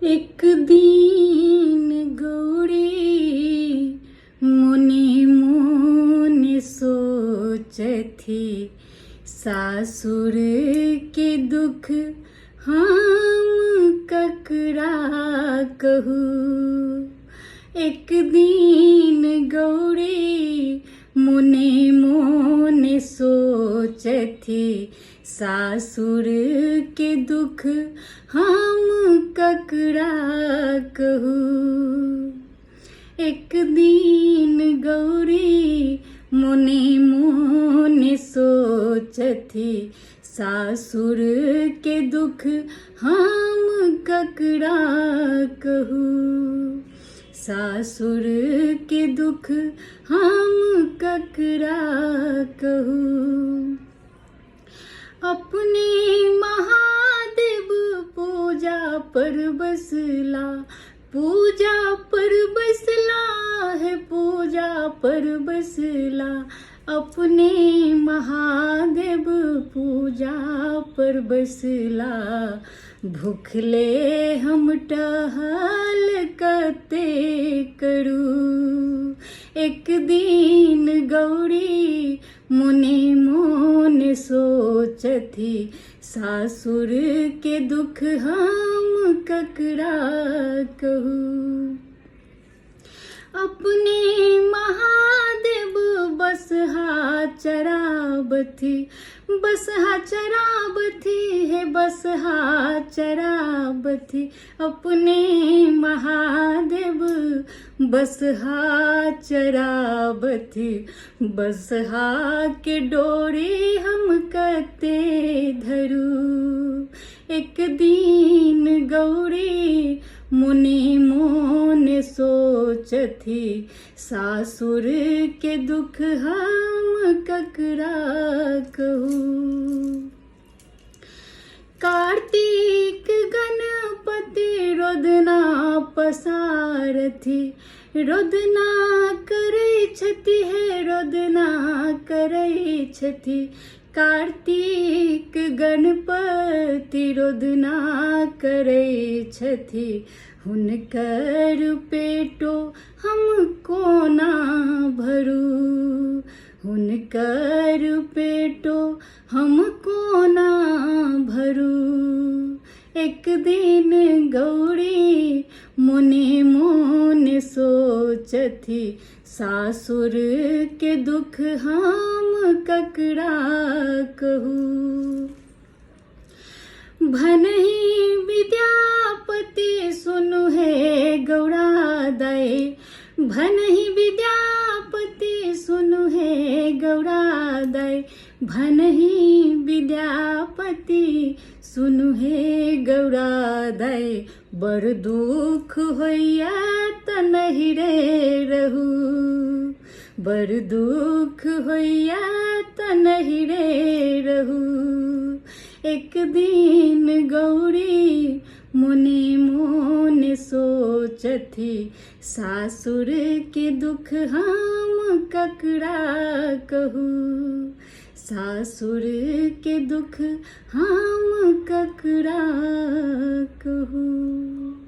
एक दिन गौरी मुनि मुनि सोचथी, सासुर के दुख हम ककरा कहूँ। एक दिन गौरी मुनि मुनि सोचथी, सासुर के दुख हम ककरा कहूँ। एक दिन गौरी मुनि मुनि सोचथी, सासुर के दुख हम ककरा कहूँ। सासुर के दुख हम ककरा कहूँ। अपने महादेव पूजा पर बसला, पूजा पर बसला है, पूजा पर बसला। अपने महादेव पूजा पर बसला, भूखले हम टहल कते करूँ। एक दिन गौरी मुनि मुनि सोचथी, सासुर के दुख हम ककरा कहूँ। अपने महादेव बसहा चराबथी, बसहा चराबथी है, बसहा चराबथी। अपने महादेव बसहा चराबथी, बसहा के डोरी हम कते धरू। एक दिन गौरी मुनि मुनि सोचथी, सासुर के दुख हम ककरा कहूँ। कार्तिक गणपति रोदना पसारथी, रोदना करै छथि है, रोदना करै छथि। कार्तिक गणपति रोदना करै छथि, हुनकर पेटो हम कोना भरू। हुनकर पेटो हम कोना भरू। एक दिन गौरी मुनि मुनि सोचथी, सासुर के दुख हम ककरा कहूँ। भनहि विद्यापति सुनु है गौरा दाई, भनहि विद्यापति सुनु है गौरा दाई। भनहि विद्यापति सुनु है गौरा दाई, बड़ दुख होइया त नहीं रे रहू। बड़ दुख होइया त नहीं रे रहू। एक दिन गौरी मुनि मुनि सोचथी, सासुर के दुख हम ककरा कहूँ। सासुर के दुख हम ककरा कहूँ।